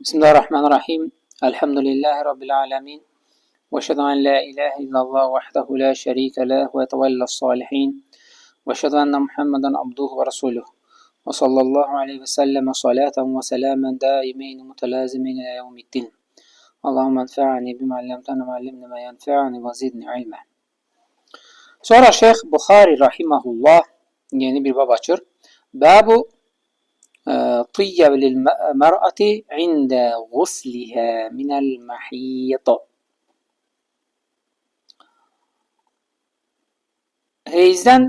Bismillahirrahmanirrahim. Elhamdülillahi Rabbil alemin. Ve eşhedü en la ilahe illallah vahdehu la şerike leh ve tevellas salihin. Ve eşhedü enne Muhammeden abduhu ve resuluh. Ve sallallahu aleyhi ve sellem salaten ve selamen daimeyn mutelazimeyn ila yevmiddin. Allahümme enfa'ni bima allamtana ve allimni ma yenfa'ni ve zidni ilme. Sonra Şeyh Bukhari rahimahullah yeni bir bab açır. Babu طيب للمرأة عند غسلها من المحيط. Heyzdən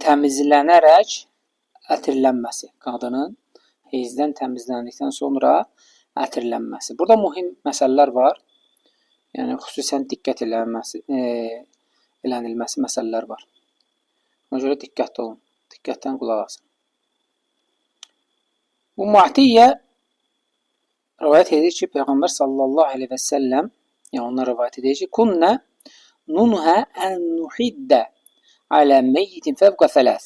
təmizlənərək ətirlənməsi. Qadının heyzdən təmizləndikdən sonra ətirlənməsi. Burada mühüm məsələlər var. Yəni xüsusən diqqət elənilməsi məsələlər var. Ona görə diqqətli olun. Diqqətdən qulaq asın. Bu Mu'tiyyə rivayət edir ki, Peyğəmbər sallallahu aleyhi və səlləm, yəni onlar rivayət edir ki, Kunnə nunhə ən nuhiddə alə meyyitin fəvqə fələs.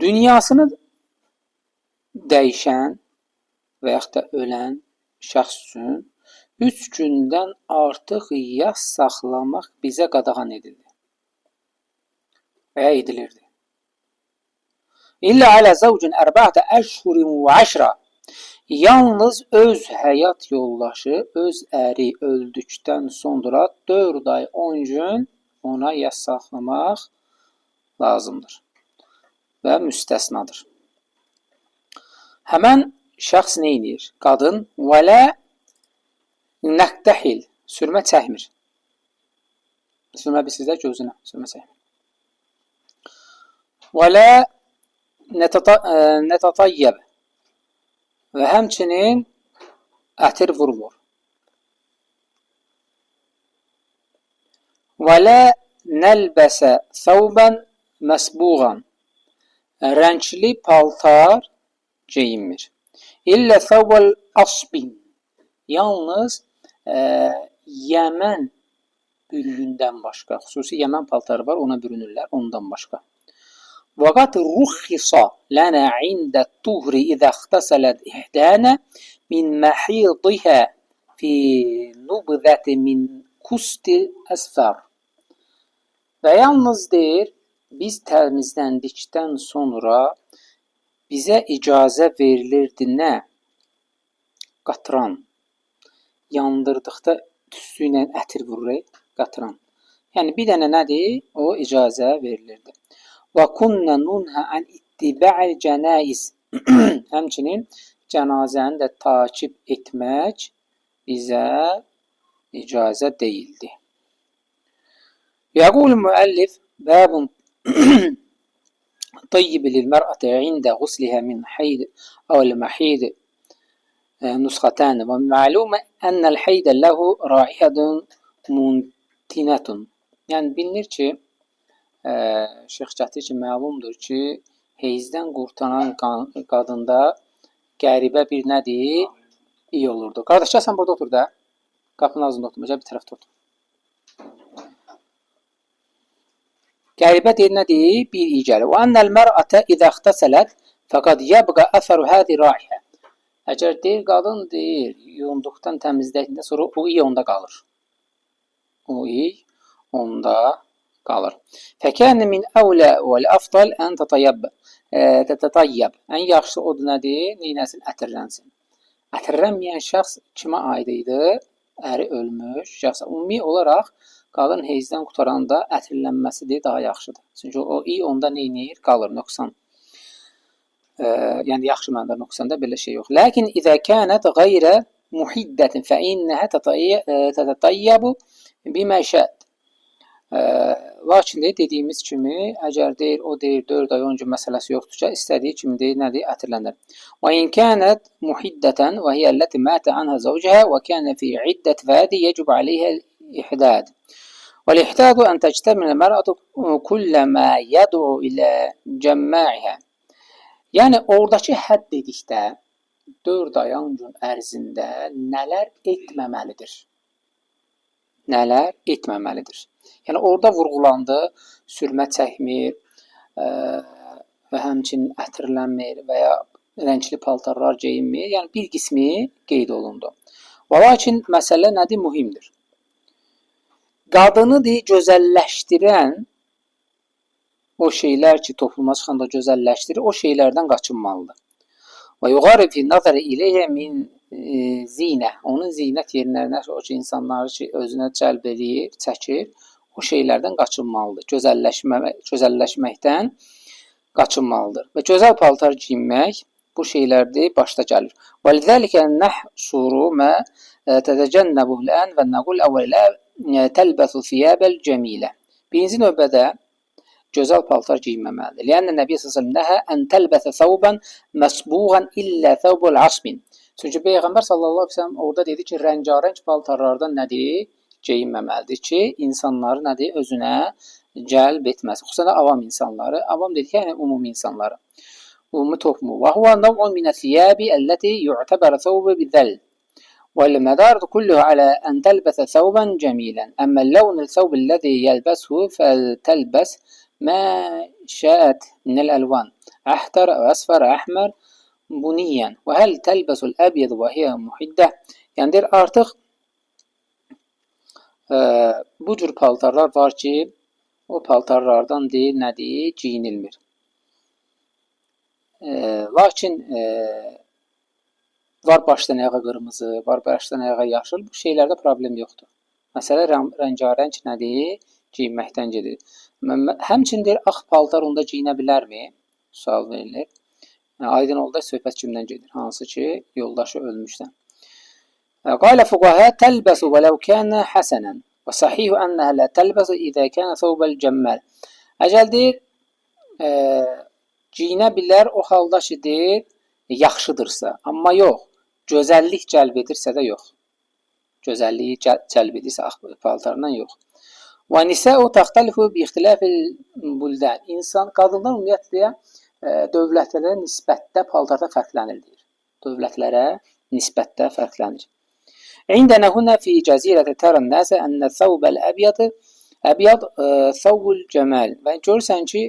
Dünyasını dəyişən və yaxud da ölən şəxs üçün 3 gündən artıq yas saxlamaq bizə qadağan edildi və ya edilirdi. İllə alə zəvcün ərba'ətə əşhurin və əşra. Yalnız öz həyat yoldaşı, öz əri öldükdən sonra 4 ay 10 gün ona yas saxlamaq lazımdır və müstəsnadır. Həmən şəxs nə edir? Qadın və lə nəqtəhil, sürmə çəkmir. Sürmə bilsizlər gözünə, sürmə çəkmir. Və lə netatayyəb və həmçinin ətir vurmur. Və lə nəlbəsə thawban məsbuğan, rəngli paltar geyinmir. İllə thawbal asbin, yalnız Yəmən bürüyündən başqa, xüsusi Yəmən paltarı var, ona bürünürlər, ondan başqa. وَقَدْ رُخِّصَ لَنَا عِنْدَ الطُّهْرِ إِذَا اغْتَسَلَتْ إِحْدَانَا مِنْ مَحِيضِهَا فِي نُبْذَةٍ مِنْ كُسْتِ أَسْفَرٍ. Və yalnız deyir, biz təmizləndikdən sonra bizə icazə verilirdi nə? Qatran. Yandırdıqda tüstü ilə ətir vurur, qatran. Yəni bir dənə nədir? O icazə verilirdi. Və kunnə nunhə ən ittibə'l cənaiz. Həmçinin cənazəni də takib etmək bizə icazə deyildi. Yəqul müəllif bəbun طيب للمرأة عند غسلها من حيض أو المحيض نسختان ومعلوم أن الحيض له رائحة منتنة. Yəni bilinir ki, Şeyx gətirir ki, məlumdur ki, heyzdən qurtaran qadında qəribə bir nədir? İyi olurdu. Qardaş, sən burada otur da. Qapının ağzında oturma, bir tərəfdə otur. Qəribə deyir nədir? Bir iyi gəlir. Və annəl mər'ətə idə ixtəsələt fəqad yəbqə əfəru hədi rahiyyə. Əgər deyir, qadın deyir, yuyunduqdan təmizlədikdən sonra o iyi onda qalır. O iyi onda qalır. Fəkənə min əvlə vəl-əfdal ən tətətayyəb. Ən yaxşı odur nədir? Neynəsin? Ətirlənsin. Ətirlənməyən şəxs kimə aid idi? Əri ölmüş şəxs. Ümumi olaraq qadın heyzdən qutaranda ətirlənməsidir, daha yaxşıdır. Çünki o iyi onda neynir? Qalır, nöqsan. Yəni yaxşı mənada nöqsanda belə şey yox. Lakin izə kənət qeyrə muhiddətin fə innəhə tətətayyəbu bimə şəd. Lakin dediyimiz kimi, əgər deyir, o deyir 4 ay 10 gün məsələsi yoxdursa, istədiyi kimi deyir, nədir? Ətirlənir. Və in kənət muhiddətən və hiyəlləti mətə anhə zəvcəhə və kənə fi iddət fədi yəcub aleyhə ihdad. Və l-ihdadu ən təctəminə mərətu kulləmə yəd'u ilə cəmma'ihə. Yəni, oradakı hədd dedikdə 4 ay 10 gün ərzində nələr etməməlidir? Nələr etməməlidir? Yəni, orada vurğulandı, sürmə çəkmir, və həmçinin ətirlənmir və ya rəngli paltarlar geyinmir. Yəni bir qismi qeyd olundu. Və lakin məsələ nədir? Mühimdir. Qadını gözəlləşdirən o şeylər ki, topluma çıxanda gözəlləşdirir, o şeylərdən qaçınmalıdır. Və yuqarı fi nazar ileyhə min zinə. Onun zinət yerlərinə o ki, insanları ki, özünə cəlb edir, çəkir, o şeylərdən qaçınmalıdır. Gözəlləşməkdən qaçınmalıdır. Və gözəl paltar giyinmək bu şeylərdir, başda gəlir. Və lidəlikə nəhsuru mə tətəcənnəbuhu ən və nəqul əvvələ təlbəsu thiyabəl cəmilə. Birinci növbədə gözəl paltar giyinməməlidir. Lənnə Nəbiyyə sallallahu əleyhi və səlləm ən təlbəsə thawban məsbuğan illə thawbul asmin. Çünki Peyğəmbər sallallahu əleyhi və səlləm orada dedi ki, rəngarəng paltarlardan nədir? Geyinməməlidir ki, insanları nədir? Özünə cəlb etməsin. Xüsusən avam insanları. Avam dedik, yəni ümumi insanları. Ümumi toplumu. Və huwa nəv'un minəs-siyabi əlləti yu'təbər thawbu bizəl. والمدار كله على أن تلبس ثوبا جميلا أما اللون الثوب الذي يلبسه فلتلبس ما شاءت من الألوان أحمر أو أصفر أحمر بنيا وهل تلبس الأبيض وهي محدة yani der artıq bu cür paltarlar var ki o paltarlardan deyil nədir giyinilmir. Lakin var başdan ayağa qırmızı, var başdan ayağa yaşıl. Bu şeylərdə problem yoxdur. Məsələ rəngarəng nədir? Giyinməkdən gedir. Həmçinin ağ paltar onda giyinə bilərmi? Sual verilir. Aydın oldu, söhbət kimdən gedir? Hansı ki, yoldaşı ölmüşdən. Qalə fuqahə təlbəsu və ləv kənə həsənən və sahihu ənəhə lə təlbəsu idə kənə thawbəl cəmməl. Əgəl deyir, giyinə bilər o halda ki, deyir, yaxşıdırsa, amma yox. Gözəllik cəlb edirsə də yox. Gözəlliyi cəlb edirsə ağ paltarından yox. Və nisəu təxtəlifu bi ixtilafil buldan. İnsan, qadınlar ümumiyyətlə dövlətlərə nisbətdə paltarda fərqlənir deyir. Dövlətlərə nisbətdə fərqlənir. İndənə hünə fi cəzirəti tərən nəsə ənə thawbəl əbyad thawbul cəməl. Və görürsən ki,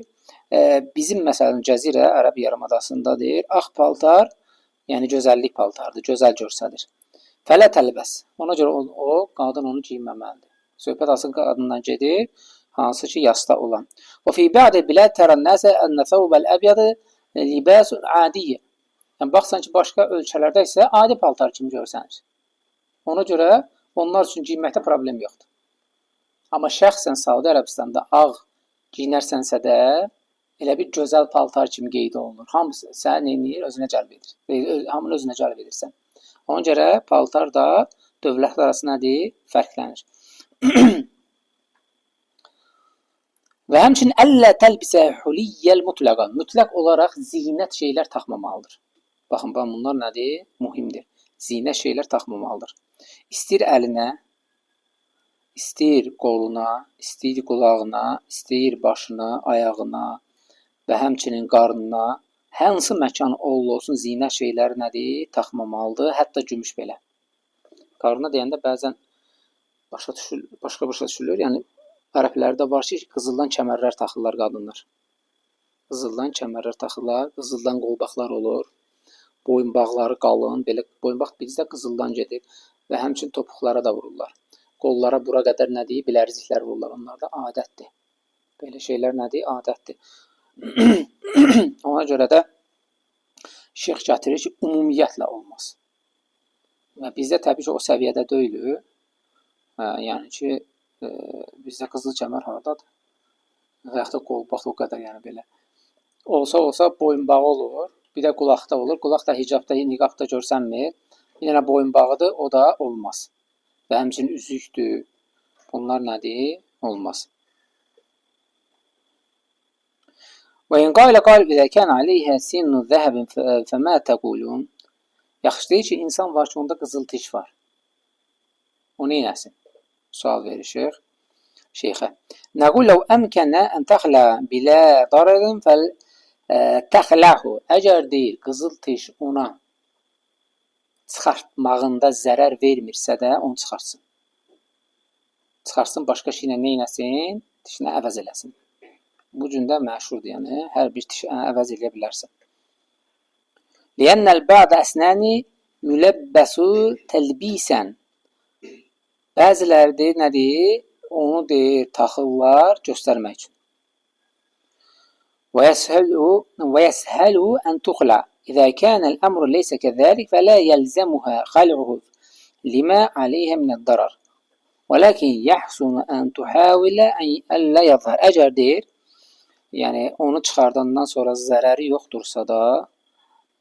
bizim məsələn cəzirə Ərəb yarımadasında deyir, ağ paltar, yəni gözəllik paltardır, gözəl görsədir. Fələ təlbəs. Ona görə o qadın onu giyinməməlidir. Söhbət asıl qadından gedir, hansı ki yasda olan. Və fi bə'di biləd tərən nəsə ənə thawbəl əbyad libəsun adiyyə. Yəni baxsan ki, başqa ölkələrdə isə adi paltar kimi görsənir. Ona görə onlar üçün giyinməkdə problem yoxdur. Amma şəxsən Saudi Ərəbistanda ağ giyinərsənsə də elə bir gözəl paltar kimi qeyd olunur. Hamısı səni eləyir, özünə cəlb edir. Hamını özünə cəlb edirsən. Ona görə paltar da dövlətlər arası nədir? Fərqlənir. Və həmçinin əllə təlbisə huliyyəl mutlaqan. Mütləq olaraq zinət şeylər taxmamalıdır. Baxın, bunlar nədir? Mühimdir. Zinət şeylər taxmamalıdır. İstir əlinə, istir qoluna, istir qulağına, istir başına, ayağına və həmçinin qarnına, hansı məkan olsun zinət şeyləri nədir? Taxmamalıdır, hətta gümüş belə. Qarnına deyəndə bəzən başqa düşülür. Yəni, ərəblərdə var ki, qızıldan kəmərlər taxırlar qadınlar. Qızıldan kəmərlər taxırlar, qızıldan qolbaqlar olur. Boyunbağları qalın, belə boyunbaq bizdə qızıldan gedir və həmçinin topuqlara da vururlar. Qollara bura qədər nədir? Bilərziklər vururlar, onlar da adətdir. Belə şeylər nədir? Adətdir. Ona görə də şeyx gətirir ki, ümumiyyətlə olmaz. Və bizdə təbii ki, o səviyyədə deyilir. Yəni ki, bizdə qızıl kəmər haradadır? Və yaxud da qolbaq o qədər, yəni belə. Olsa boyunbağı olur, bir də qulaqda olur. Qulaq da hicabda, niqabda görsənmir. Bir dənə boyunbağıdır, o da olmaz. Və həmçinin üzükdür. Bunlar nədir? Olmaz. Və in qaylə qalb ilə kən aleyhə sinnu zəhəbin fəmə təqulun. Yaxşı deyir ki, insan var ki, onda qızıl tiş var. O neynəsin? Sual verir şeyxə. Nəqul ləv əmkənə ən təxlə bilə darərin fəl təxləhu. Əgər deyir, qızıl tiş ona çıxartmağında zərər vermirsə də onu çıxartsın. Çıxartsın, başqa şeylə neynəsin? Dişini əvəz eləsin. Bu cümlə məşhurdur, yəni hər bir tiş əvəz edə bilərsən. Li'annal ba'd əsnani müləbbəsu təlbisən. Bəziləri deyir, nədir? Onu deyir, taxırlar göstərmək üçün. ويسهل أن تخلع إذا كان الأمر ليس كذلك فلا يلزمها خلعه لما عليها من الضرر ولكن يحسن أن تحاول ألا يظهر. Əgər deyir, yəni onu çıxardandan sonra zərəri yoxdursa da,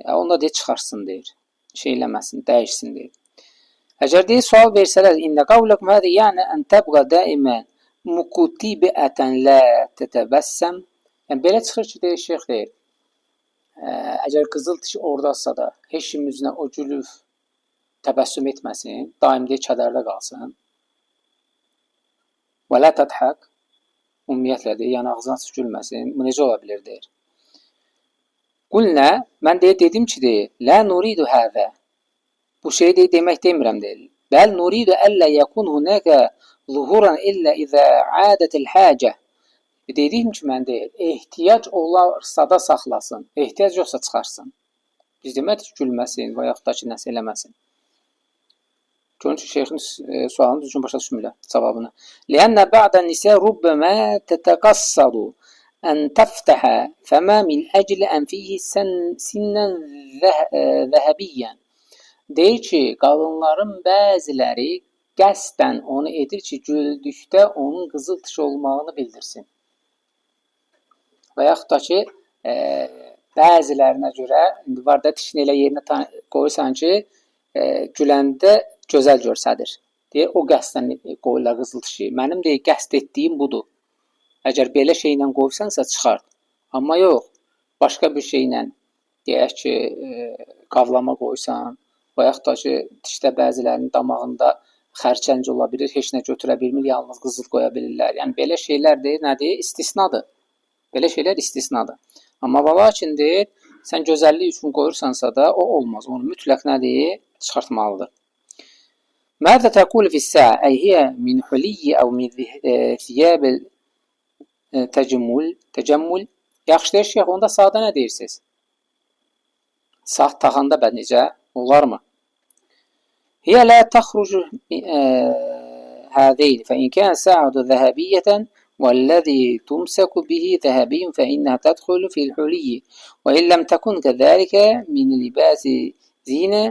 onda deyir çıxarsın deyir. Şey eləməsin, dəyişsin deyir. Əgər deyir, sual versələr, İnə qavləkum hədə yəni ən təbqa daimən mukutibəətən lə tətəbəssəm. Yəni, belə çıxır ki, deyir, şeyx deyir, əgər qızıl tiş oradasa da, heç kimin üzünə o gülüb təbəssüm etməsin, daim deyir, kədərdə qalsın. Və lə tədhəq, ümumiyyətlə deyir, yəni ağzına açıq gülməsin, bu necə ola bilir deyir. Qulnə, mən deyir, dedim ki, deyir, lə nuridu həvə, bu şeyi deyir, demək demirəm deyir. Bəl nuridu əllə yəkun hunəkə zuhuran illə izə ədətil həcə. Dedim ki, mən deyir, ehtiyac olarsa da saxlasın, ehtiyac yoxsa çıxarsın. Biz demədik ki, gülməsin və yaxud da ki, nəsə eləməsin. Görün ki, şeyxin sualını düzgün başa düşmürlər cavabını. Liənnə bə'dən nisə rubbəmə tətəqassadu ən təftəhə fəmə min əclə ən fihi sinnən zəhəbiyyən. Deyir ki, qadınların bəziləri qəsdən onu edir ki, güldükdə onun qızıl tiş olmağını bildirsin. Və yaxud da ki, bəzilərinə görə, var da tişini elə yerinə qoyursan ki, güləndə gözəl görsədir. Deyir, o qəsdən qoyurlar qızıl tişi. Mənim deyir, qəsd etdiyim budur. Əgər belə şeylə qoysansa çıxart. Amma yox, başqa bir şeylə, deyək ki, qavlama qoysan, və yaxud da ki, dişdə bəzilərinin damağında xərçəng ola bilir, heç nə götürə bilmir, yalnız qızıl qoya bilirlər. Yəni, belə şeylər deyir, nədir? İstisnadır. Belə şeylər istisnadır. Amma lakin deyir, sən gözəllik üçün qoyursansa da o olmaz. Onu mütləq nədir? Çıxartmalıdır. Mədə təqul fissə əyhiyə min hüliyyə əv min thiyəbil təcəmmül. Yaxşı deyir, şeyx, onda sağda nə deyirsiniz? Sağ taxanda bə necə? Olarmı? Hiyə lə təxrucu hədeyni fəin kən sə'adu zəhəbiyyətən وَالَّذِي تُمْسَكُ بِهِ ذَهَبِيٌّ فَإِنَّهَا تَدْخُلُ فِي الْحُلِيِّ وَإِنْ لَمْ تَكُنْ كَذَلِكَ مِنْ لِبَاسِ زِينَةٍ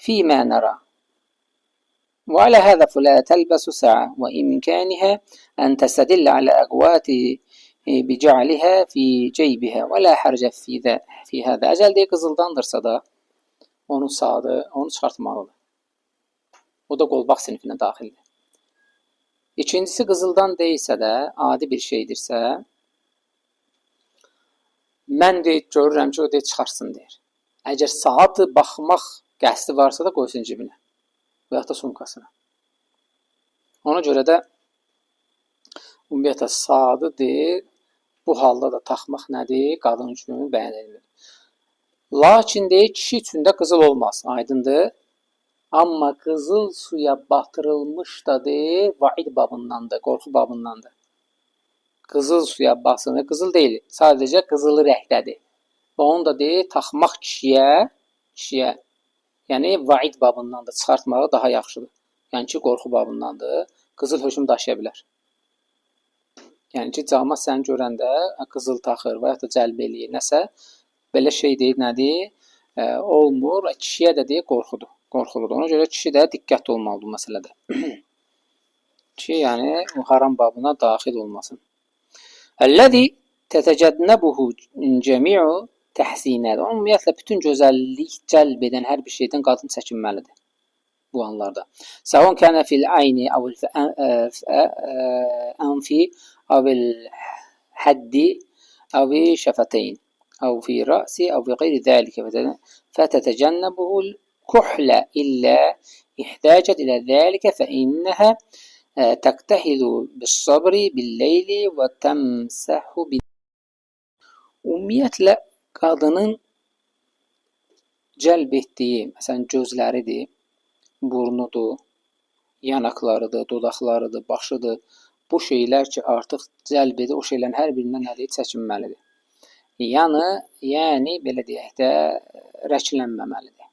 فِيمَا نَرَى وعلى هذا فلا تلبس ساعة وإمكانها أن تستدل على أقوات بجعلها في جيبها ولا حرج في هذا. Əgər deyir qızıldandırsa da onun sağdır, onu çıxartmalıdır. O da qolbaq sinifinə daxildir. İkincisi qızıldan deyilsə də, adi bir şeydirsə, mən deyir, görürəm ki, o deyir, çıxarsın deyir. Əgər saat baxmaq qəsdi varsa da qoysun cibinə və yaxud da sumkasına. Ona görə də ümumiyyətlə saatı deyir, bu halda da taxmaq nədir? Qadın üçün bəyan edilir. Lakin deyir, kişi üçün də qızıl olmaz, aydındır. Amma qızıl suya batırılmış da deyir, vaid babındandır, qorxu babındandır. Qızıl suya basını, qızıl deyil, sadəcə qızılı rəngdədir. Və onu da deyir, taxmaq kişiyə, yəni vaid babındandır, çıxartmağı daha yaxşıdır. Yəni ki, qorxu babındandır, qızıl hökm daşıya bilər. Yəni ki, cəmaət səni görəndə qızıl taxır və ya da cəlb eləyir, nəsə, belə şey deyir, nədir? Olmur, kişiyə də deyir, qorxudur. Ona görə kişi də diqqətli olmalıdır bu məsələdə. Ki, yəni, o haram babına daxil olmasın. Əlləzi tətəcədnəbuhu cəmi'u təhsinədir. Ümumiyyətlə, bütün gözəllik cəlb edən hər bir şeydən qadın çəkinməlidir bu anlarda. Səvun kənə fil ayni əvl-ənfi əvl-həddi əvl şəfəteyn əv fi rəsi əv fi qeyri zəlikə fətətəcənəbuhul kuhle illa ihtacet ila zalika fa innaha taktahidu bis-sabri bil-leyli və temsahu bin. Ümumiyyətlə qadının cəlb etdiyi, məsələn, gözləridir, burnudur, yanaqlarıdır, dodaqlarıdır, başıdır. bu şeylər ki, artıq cəlb edir, o şeylərin hər birindən nədir? Çəkinməlidir. Yəni belə deyək də, rəklənməməlidir.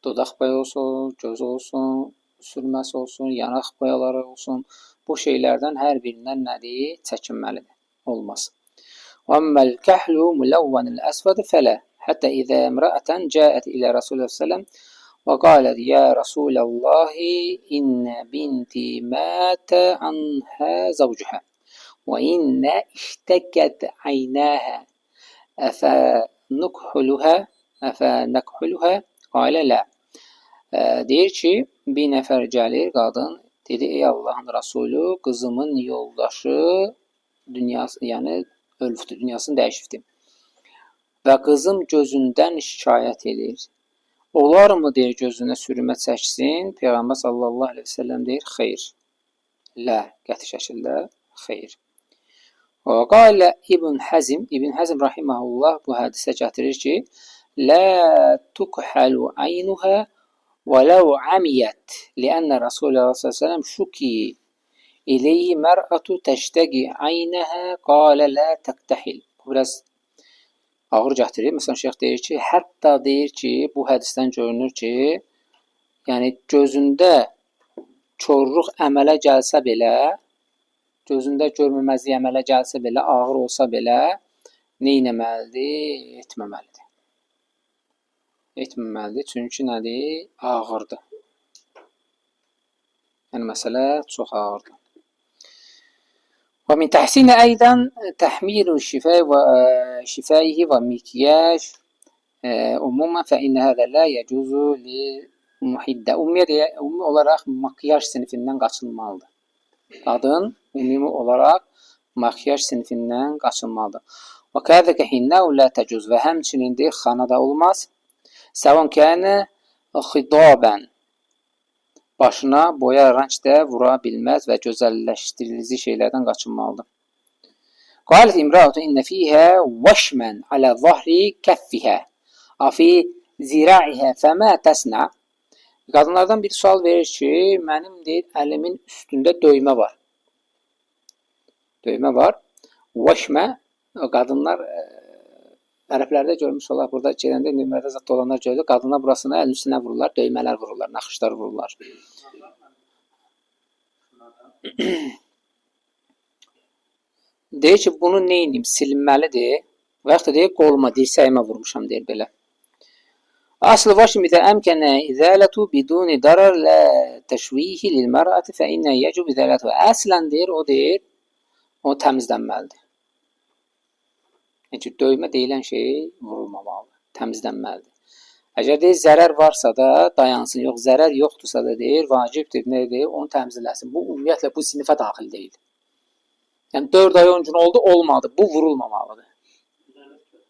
Dodaq boyu olsun, göz olsun, sürməsi olsun, yanaq boyaları olsun, bu şeylərdən hər birindən nədir? Çəkinməlidir. Olmaz. وَأَمَّا الْكَحْلُ مُلَوَّنُ الْأَسْوَدُ فَلَا حتى إذا امرأة جاءت إلى رسول الله صلى الله عليه وسلم وقالت يا رسول الله إن بنتي مات عنها زوجها وإن اشتكت عيناها أفنكحلها قال لا. Deyir ki, bir nəfər gəlir, qadın dedi, ey Allahın Rasulü, qızımın yoldaşı dünyası, yəni ölübdür, dünyasını dəyişibdir. Və qızım gözündən şikayət edir. Olarmı deyir gözünə sürmə çəksin? Peyğəmbər sallallahu əleyhi və səlləm deyir, xeyr. Lə, qəti şəkildə xeyr. Və qalə İbn Həzm rahimehullah bu hədisə gətirir ki, lə tukhalu aynuha və law amiyat, li'anna Rasulullah sallallahu əleyhi və səlləm şuki İleyhi mər'atu təştəqi aynəhə qalə lə təqtəhil. Bu biraz ağır gətirir. Məsələn, şeyx deyir ki, hətta deyir ki, bu hədisdən görünür ki, yəni gözündə korluq əmələ gəlsə belə, gözündə görməməzlik əmələ gəlsə belə, ağır olsa belə, nə etməməlidir? Etməməlidir. Etməməlidir, çünki nədir? Ağırdır. Yəni, məsələ çox ağırdır. ومن تحسين أيضا تحميل شفائه ومكياج عموما فإن هذا لا يجوز للمحدة. Ümumi olaraq makyaj sinifindən qaçılmalıdır. Qadın ümumi olaraq makyaj sinifindən qaçılmalıdır. وكذلك حناء لا تجوز və həmçinin də xanada olmaz. سواء كان خضابا başına boya rəng də vura bilməz və gözəlləşdirilici şeylərdən qaçınmalıdır. Qalet imra'atu inne fiha washman ala zahri kaffiha afi zira'iha fama tasna. Qadınlardan bir sual verir ki, mənim deyir əlimin üstündə döymə var. Döymə var. Washma qadınlar ərəblərdə görmüş olar, burada gələndə nömrədə zət olanlar görülür. Qadınlar burasına əlin üstünə vururlar, döymələr vururlar, naxışlar vururlar. Deyir ki, bunu neynim, silinməlidir və yaxud da deyir, qoluma, dirsəyimə vurmuşam, deyir belə. Aslı vaşim idə əmkənə izələtu biduni darar lə təşvihi lilmərəti fə innə yəcub izələtu. Əslən deyir, o deyir, o təmizlənməlidir. Yəni, döymə deyilən şey vurulmamalıdır, təmizlənməlidir. Əgər deyir, zərər varsa da dayansın, yox, zərər yoxdursa da deyir, vacibdir, nə deyir, onu təmizləsin. Bu, ümumiyyətlə, bu sinifə daxil deyil. Yəni, 4 ay 10 gün oldu, olmadı, bu vurulmamalıdır.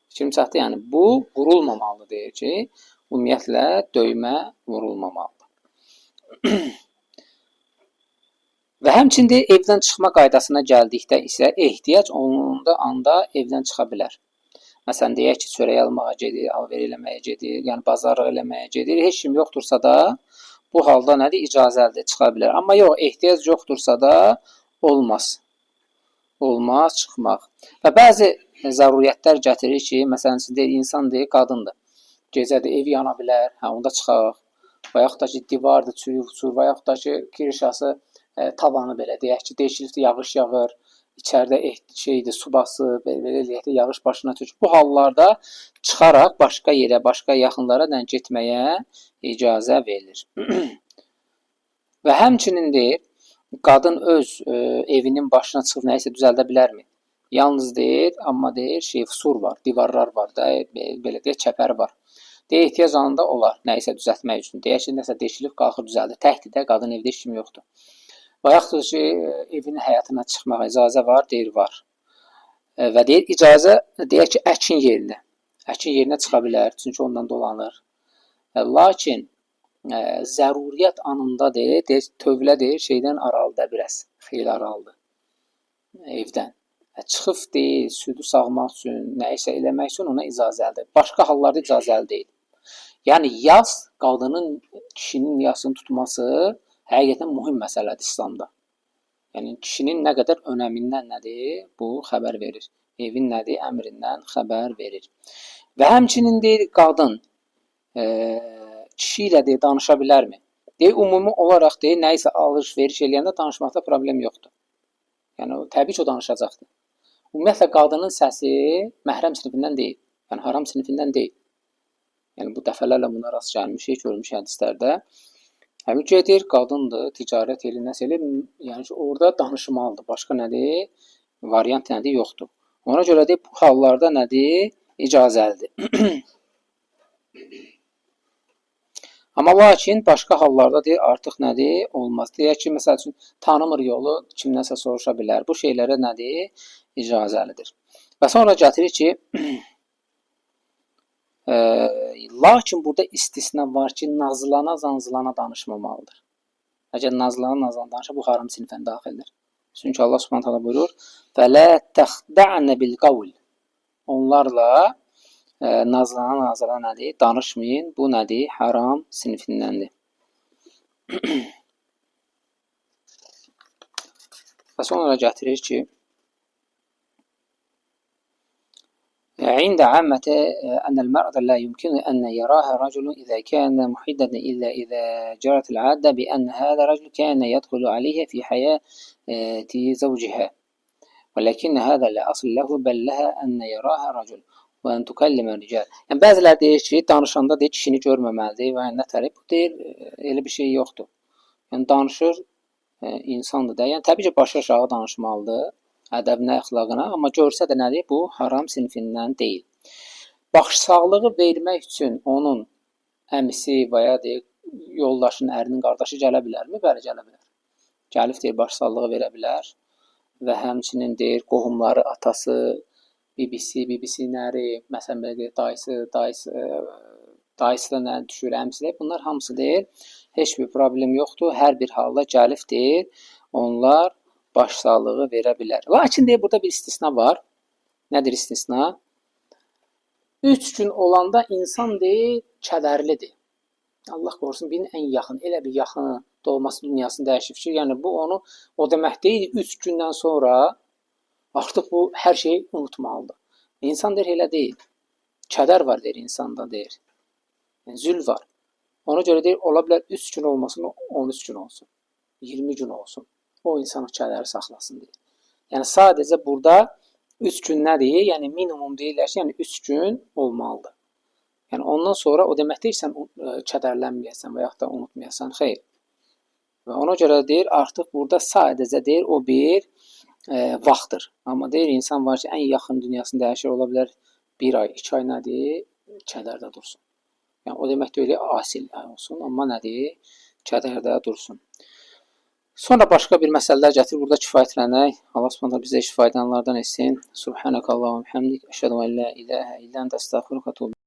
Fikrim çatdı, yəni, bu vurulmamalıdır, deyir ki, ümumiyyətlə, döymə vurulmamalıdır. Və həmçində evdən çıxma qaydasına gəldikdə isə ehtiyac olunduğunda anda evdən çıxa bilər. Məsələn, deyək ki, çörək almağa gedir, alver eləməyə gedir, yəni bazarlıq eləməyə gedir. Heç kim yoxdursa da bu halda nədir? İcazəlidir, çıxa bilər. Amma yox, ehtiyac yoxdursa da olmaz. Olmaz çıxmaq. Və bəzi zəruriyyətlər gətirir ki, məsələn, deyir, insan deyir, qadındır. Gecədə ev yana bilər, onda çıxaq. Və yaxud da ki, divardır, çürük uçur, və yaxud da ki, kirişası tavanı belə deyək ki, deşilibdir, yağış yağır, içəridə şeydir, su basıb, belə eləyək də yağış başına tökür. Bu hallarda çıxaraq başqa yerə, başqa yaxınlara getməyə icazə verilir. Və həmçinin deyir, qadın öz evinin başına çıxıb nəyisə düzəldə bilərmi? Yalnız deyir, amma deyir, fusur var, divarlar var da, belə deyək, çəpəri var. Deyir, ehtiyac anında olar nəyisə düzəltmək üçün. Deyək ki, nəsə deşilib, qalxır, düzəldir. Təkdir də, qadın evdə heç kim yoxdur. Və yaxud ki, evin həyatına çıxmağa icazə var, deyir, var. Və deyir, icazə, deyək ki, əkin yerinə. Əkin yerinə çıxa bilər, çünki ondan dolanır. Lakin, zəruriyyət anında deyir, tövlə deyir, şeydən aralıdır biraz, xeyli aralıdır evdən. Çıxıb deyil, südü sağmaq üçün, nəyisə eləmək üçün ona icazəlidir. Başqa hallarda icazəli deyil. Yəni, yas, qadının, kişinin yasını tutması həqiqətən mühüm məsələdir İslamda. Yəni kişinin nə qədər önəmindən nədir? Bu xəbər verir. Evin nədir? Əmrindən xəbər verir. Və həmçinin deyir qadın kişi ilə deyir danışa bilərmi? Deyir ümumi olaraq deyir nəyisə alış-veriş eləyəndə danışmaqda problem yoxdur. Yəni təbii ki o danışacaqdır. Ümumiyyətlə qadının səsi məhrəm sinifindən deyil. Yəni haram sinifindən deyil. Yəni bu dəfələrlə buna rast gəlmişik, görmüşük hədislərdə. Həmin gedir, qadındır, ticarət eləyir, nəsə eləyir. Yəni ki, orada danışmalıdır. Başqa nədir? Variant nədir? Yoxdur. Ona görə deyir, bu hallarda nədir? İcazəlidir. Amma lakin başqa hallarda deyir, artıq nədir? Olmaz. Deyək ki, məsəl üçün, tanımır yolu, kimdənsə soruşa bilər. Bu şeylərə nədir? İcazəlidir. Və sonra gətirir ki, lakin burada istisna var ki, nazlana-zanzılana danışmamalıdır. Əgər nazlana-nazlana danışa, bu haram sinifən daxildir. Çünki Allah Subhanahu taala buyurur: "Fələ təxda'na bil-qavl." Onlarla nazlana-nazlana nədir? Danışmayın. Bu nədir? Haram sinifindəndir. Və sonra gətirir ki, عند عامة أن المرأة لا يمكن أن يراها رجل إذا كان محددا إلا إذا جرت العادة بأن هذا الرجل كان يدخل عليها في حياة زوجها ولكن هذا لا أصل له بل لها أن يراها رجل وأن تكلم الرجال. Yəni bəziləri deyir ki, danışanda deyir kişini görməməlidir və nə tərəf bu deyir, elə bir şey yoxdur. Yəni danışır insandır da. Yəni təbii ki, başı aşağı danışmalıdır. Ədəbinə, əxlaqına, amma görsə də nədir? Bu haram sinifindən deyil. Başsağlığı vermək üçün onun əmisi və ya deyir, yoldaşının, ərinin qardaşı gələ bilərmi? Bəli, gələ bilər. Gəlib deyir, başsağlığı verə bilər və həmçinin deyir, qohumları, atası, bibisi, nəri, məsələn, belə deyir, dayısı da nə düşür, əmsi, bunlar hamısı deyir, heç bir problem yoxdur. Hər bir halda gəlib deyir, onlar başsağlığı verə bilər. Lakin deyir, burada bir istisna var. Nədir istisna? 3 gün olanda insan deyir, kədərlidir. Allah qorusun, birinin ən yaxın, elə bir yaxını doğması dünyasını dəyişib ki, yəni bu onu, o demək deyil, 3 gündən sonra artıq bu hər şeyi unutmalıdır. İnsan deyir, elə deyil. Kədər var deyir insanda deyir. Yəni, zül var. Ona görə deyir, ola bilər 3 gün olmasın, 13 gün olsun, 20 gün olsun. O insanı kədəri saxlasın deyir. Yəni sadəcə burada 3 gün nədir? Yəni minimum deyirlər ki, yəni 3 gün olmalıdır. Yəni ondan sonra o demək deyil sən kədərlənməyəsən və yaxud da unutmayasan. Xeyr. Və ona görə deyir, artıq burada sadəcə deyir, o bir vaxtdır. Amma deyir, insan var ki, ən yaxın dünyasını dəyişir, ola bilər 1 ay, 2 ay nədir? Kədərdə dursun. Yəni o demək deyil, asil olsun, amma nədir? Kədərdə dursun. Sonra başqa bir məsələlər gətir, burada kifayətlənək. Allah Subhanahu bizə faydalananlardan etsin. Subhanakallahumma hamdik, əşhadu an la ilaha illa ente, estağfiruke ve etûbü